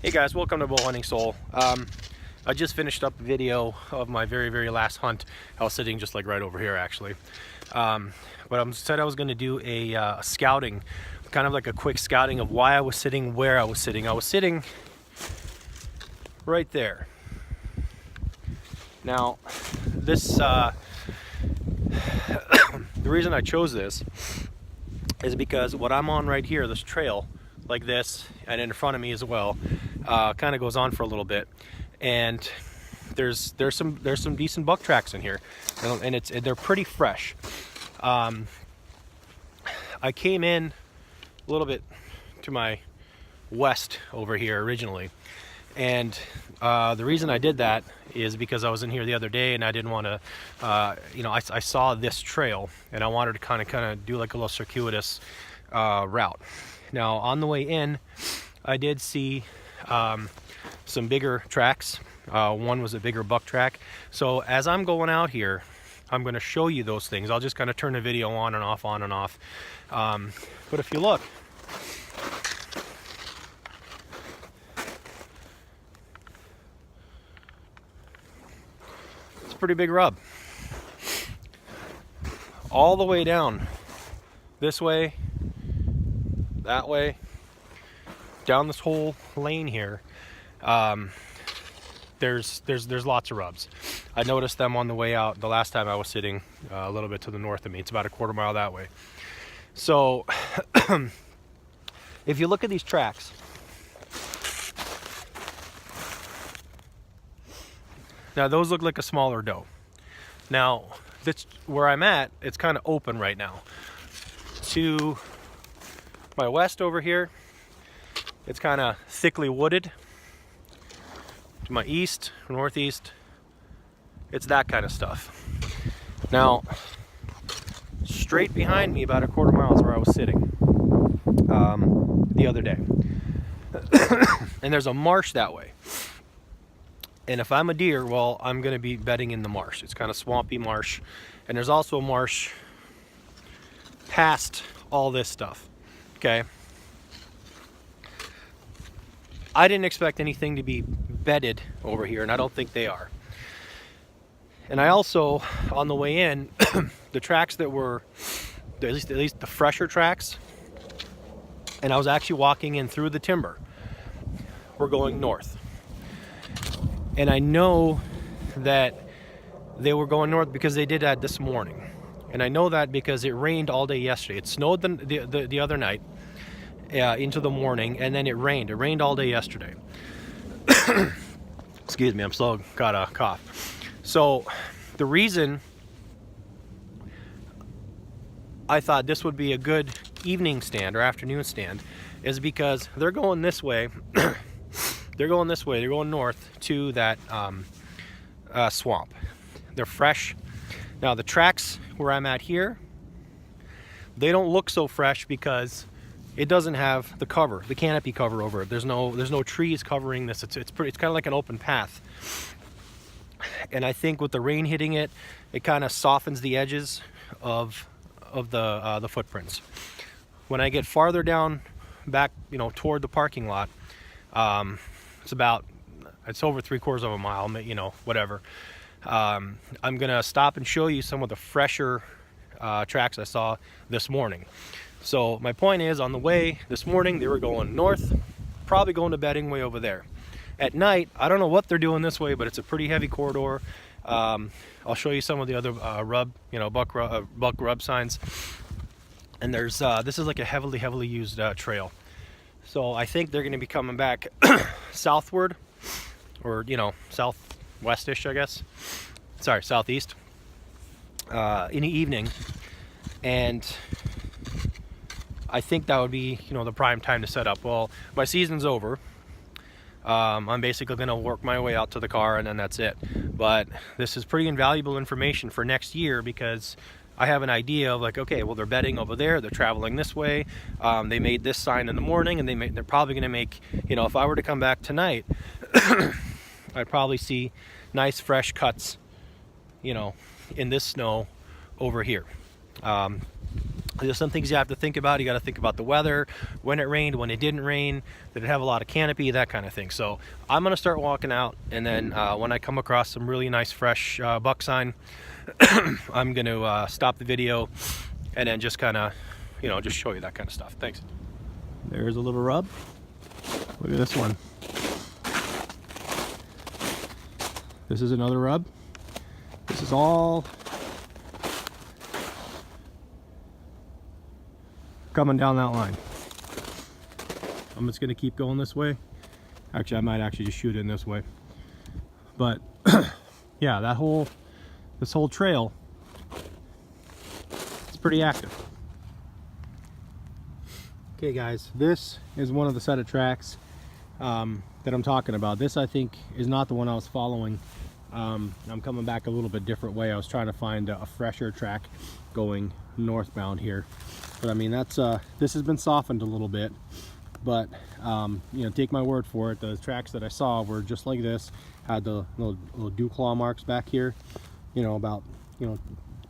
Hey guys, welcome to Bow Hunting Soul. I just finished up a video of my very last hunt. I was sitting just like right over here actually. But I said I was going to do a scouting, kind of like a quick scouting of why I was sitting where I was sitting. I was sitting right there. Now, this the reason I chose this is because what I'm on right here, this trail, like this, and in front of me as well, kind of goes on for a little bit, and there's some decent buck tracks in here, and they're pretty fresh. I came in a little bit to my west over here originally, and the reason I did that is because I was in here the other day and I didn't want to, I saw this trail and I wanted to kind of do like a little circuitous route. Now on the way in, I did see some bigger tracks. One was a bigger buck track. So as I'm going out here, I'm going to show you those things. I'll just kind of turn the video on and off, on and off. But if you look, it's a pretty big rub. All the way down this way, that way, down this whole lane here, there's lots of rubs. I noticed them on the way out the last time I was sitting a little bit to the north of me. It's about a quarter mile that way. So if you look at these tracks, now those look like a smaller doe. Now that's where I'm at. It's kind of open right now. To my west over here, it's kind of thickly wooded. To my east, northeast, it's that kind of stuff. Now, straight behind me, about a quarter mile, is where I was sitting the other day. And there's a marsh that way. And if I'm a deer, well, I'm going to be bedding in the marsh. It's kind of swampy marsh. And there's also a marsh past all this stuff. Okay. I didn't expect anything to be bedded over here, and I don't think they are. And I also, on the way in, the tracks that were, at least the fresher tracks, and I was actually walking in through the timber, were going north. And I know that they were going north because they did that this morning. And I know that because it rained all day yesterday. It snowed the other night into the morning, and then it rained. It rained all day yesterday. Excuse me, I'm still got a cough. So the reason I thought this would be a good evening stand or afternoon stand is because they're going this way. They're going this way. They're going north to that swamp. They're fresh. Now the tracks where I'm at here, they don't look so fresh because it doesn't have the cover, the canopy cover over it. There's no trees covering this. It's kind of like an open path. And I think with the rain hitting it, it kind of softens the edges of the footprints. When I get farther down back, toward the parking lot, it's over 3/4 of a mile, whatever. I'm gonna stop and show you some of the fresher tracks I saw this morning. So my point is, on the way this morning, they were going north, probably going to bedding way over there. At night, I don't know what they're doing this way, but it's a pretty heavy corridor. I'll show you some of the other buck rub signs. And there's this is like a heavily used trail. So I think they're going to be coming back southward, or southwestish, I guess. Sorry, southeast in the evening, and I think that would be the prime time to set up. Well, my season's over. I'm basically going to work my way out to the car, and then that's it. But this is pretty invaluable information for next year, because I have an idea of, like, okay, well, they're bedding over there, they're traveling this way, they made this sign in the morning, and they're probably going to make, if I were to come back tonight, I'd probably see nice fresh cuts, in this snow over here. There's some things you have to think about. You got to think about the weather, when it rained, when it didn't rain, did it have a lot of canopy, that kind of thing. So I'm going to start walking out, and then when I come across some really nice fresh buck sign, I'm going to stop the video and then just kind of, you know, just show you that kind of stuff. Thanks. There's a little rub. Look at this one. This is another rub. This is all coming down that line. I'm just gonna keep going this way. Actually, I might actually just shoot it in this way. But yeah, this whole trail, it's pretty active. Okay guys, this is one of the set of tracks that I'm talking about. This, I think, is not the one I was following. I'm coming back a little bit different way. I was trying to find a fresher track going northbound here. But I mean, that's this has been softened a little bit, but you know, take my word for it, the tracks that I saw were just like this, had the little dew claw marks back here, you know, about, you know,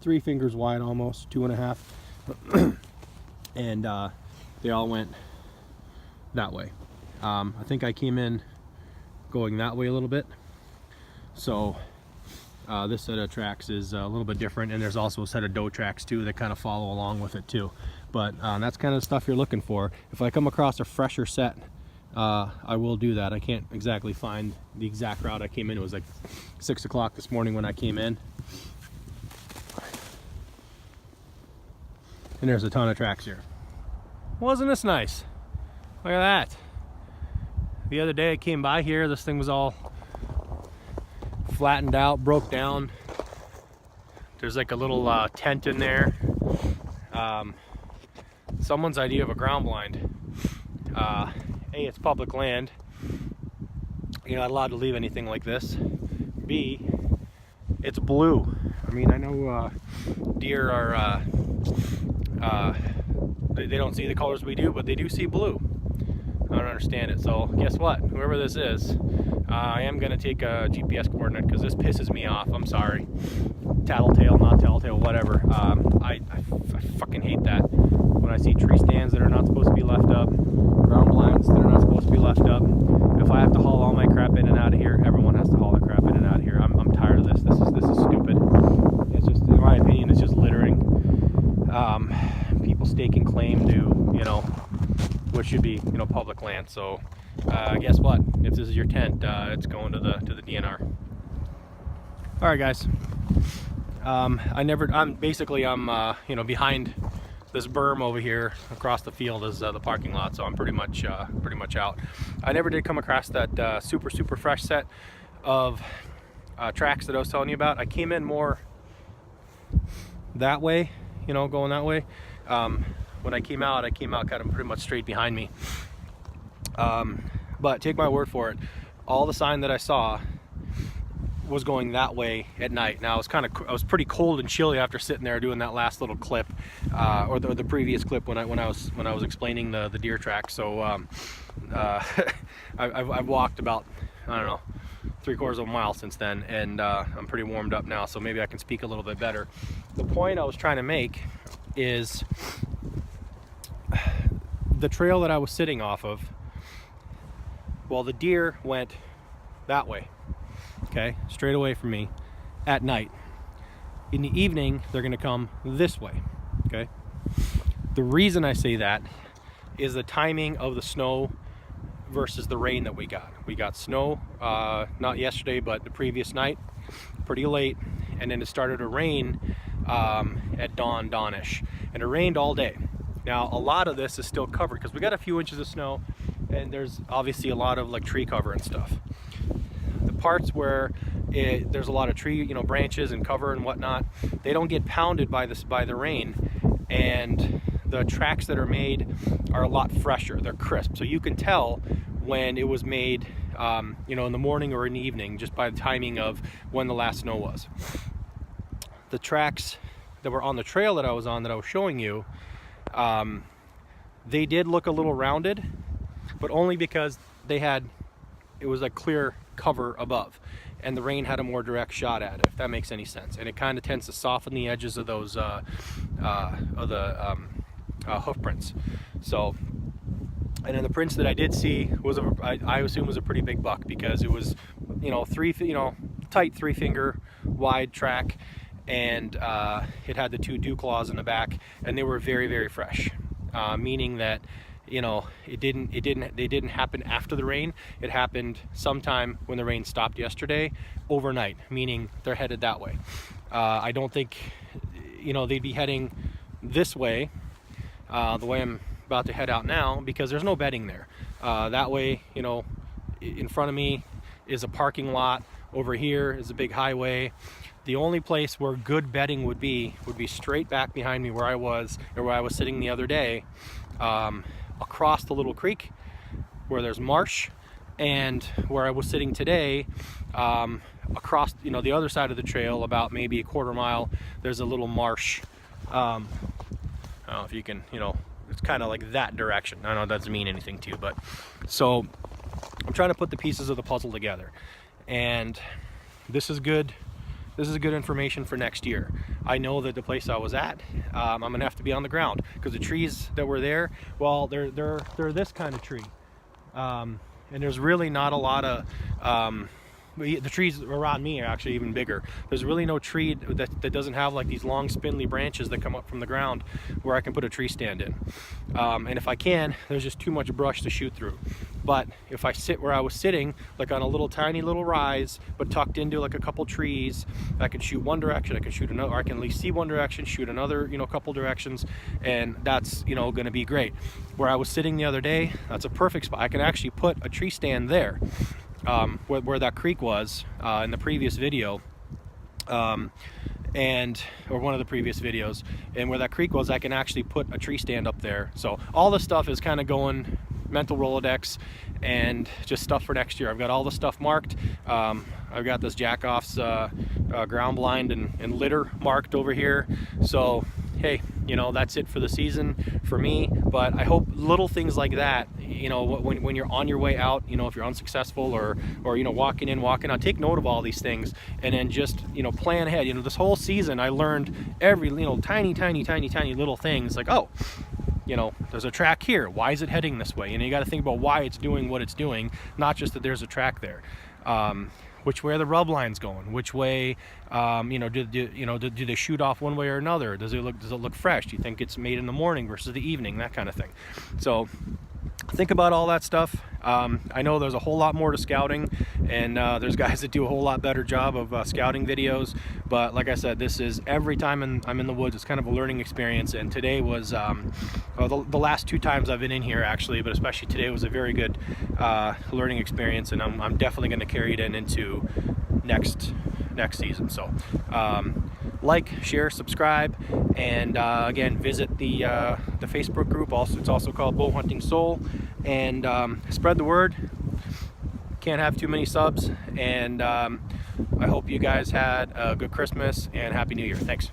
3 fingers wide, almost 2.5, and they all went that way. I think I came in going that way a little bit, so this set of tracks is a little bit different, and there's also a set of doe tracks too that kind of follow along with it too. But that's kind of the stuff you're looking for. If I come across a fresher set, I will do that. I can't exactly find the exact route I came in. It was like 6 o'clock this morning when I came in, and there's a ton of tracks here. Wasn't this nice? Look at that. The other day I came by here, this thing was all flattened out, broke down. There's like a little tent in there. Someone's idea of a ground blind. A, it's public land. You're not allowed to leave anything like this. B, it's blue. I mean, I know deer are, they don't see the colors we do, but they do see blue. I don't understand it. So guess what? Whoever this is, I am going to take a GPS coordinate because this pisses me off. I'm sorry. Tattletale, not telltale, whatever. I fucking hate that. When I see tree stands that are not supposed to be left up, ground blinds that are not supposed to be left up. If I have to haul all my crap in and out of here, everyone has to haul their crap in and out of here. I'm tired of this. This is stupid. It's just, in my opinion, it's just littering. People staking claim to, you know, what should be, you know, public land. So guess what? If this is your tent, it's going to the DNR. All right, guys. I'm you know, behind this berm over here across the field is the parking lot, so I'm pretty much out. I never did come across that super fresh set of tracks that I was telling you about. I came in more that way, you know, going that way. When I came out kind of pretty much straight behind me. But take my word for it, all the sign that I saw was going that way at night. Now I was pretty cold and chilly after sitting there doing that last little clip, or the previous clip when I was explaining the deer track. So I've walked about, I don't know, 3/4 of a mile since then, and I'm pretty warmed up now, so maybe I can speak a little bit better. The point I was trying to make is the trail that I was sitting off of, well, the deer went that way, okay, straight away from me at night. In the evening, they're going to come this way, okay? The reason I say that is the timing of the snow versus the rain that we got. We got snow, not yesterday, but the previous night, pretty late, and then it started to rain at dawn-ish, and it rained all day. Now, a lot of this is still covered because we got a few inches of snow, and there's obviously a lot of like tree cover and stuff. The parts where there's a lot of tree, you know, branches and cover and whatnot, they don't get pounded by the rain, and the tracks that are made are a lot fresher. They're crisp, so you can tell when it was made, you know, in the morning or in the evening, just by the timing of when the last snow was. The tracks that were on the trail that I was on, that I was showing you, they did look a little rounded, but only because it was a clear cover above, and the rain had a more direct shot at it, if that makes any sense. And it kind of tends to soften the edges of those hoof prints. So, and then the prints that I did see was I assume was a pretty big buck, because it was, you know, tight 3-finger wide track, and it had the 2 dew claws in the back, and they were very, very fresh, meaning that, you know, they didn't happen after the rain. It happened sometime when the rain stopped yesterday, overnight, meaning they're headed that way. I don't think, you know, they'd be heading this way, the way I'm about to head out now, because there's no bedding there. That way, you know, in front of me is a parking lot. Over here is a big highway. The only place where good bedding would be straight back behind me where I was sitting the other day, across the little creek where there's marsh, and where I was sitting today, across, you know, the other side of the trail, about maybe a 1/4 mile, there's a little marsh. I don't know if you can, you know, it's kind of like that direction. I know that doesn't mean anything to you, but so I'm trying to put the pieces of the puzzle together, and this is good. This is good information for next year. I know that the place I was at, I'm gonna have to be on the ground, because the trees that were there, well, they're this kind of tree, and there's really not a lot of the trees around me are actually even bigger. There's really no tree that doesn't have like these long spindly branches that come up from the ground where I can put a tree stand in. And if I can, there's just too much brush to shoot through. But if I sit where I was sitting, like on a little tiny little rise, but tucked into like a couple trees, I can shoot one direction, I can shoot another, or I can at least see one direction, shoot another, you know, couple directions, and that's, you know, gonna be great. Where I was sitting the other day, that's a perfect spot. I can actually put a tree stand there. Where that creek was in the previous video, or one of the previous videos, and where that creek was, I can actually put a tree stand up there. So all this stuff is kind of going mental Rolodex, and just stuff for next year. I've got all the stuff marked. I've got this Jackoff's ground blind and litter marked over here. So hey, you know, that's it for the season for me. But I hope little things like that, you know, when you're on your way out, you know, if you're unsuccessful or you know, walking in, walking out, take note of all these things, and then just, you know, plan ahead. You know, this whole season I learned every, you know, tiny little things, like, oh, you know, there's a track here, why is it heading this way? And you got to think about why it's doing what it's doing, not just that there's a track there. Which way are the rub lines going? Which way, you know, do they shoot off one way or another? Does it look fresh? Do you think it's made in the morning versus the evening? That kind of thing. So think about all that stuff. I know there's a whole lot more to scouting, and there's guys that do a whole lot better job of scouting videos, but like I said, this is every time I'm in the woods, it's kind of a learning experience. And today was well, the last 2 times I've been in here actually, but especially today was a very good learning experience, and I'm definitely going to carry it into next season. So like, share, subscribe, and again, visit the Facebook group. Also, it's also called Bow Hunting Soul, and spread the word. Can't have too many subs, and I hope you guys had a good Christmas and Happy New Year. Thanks.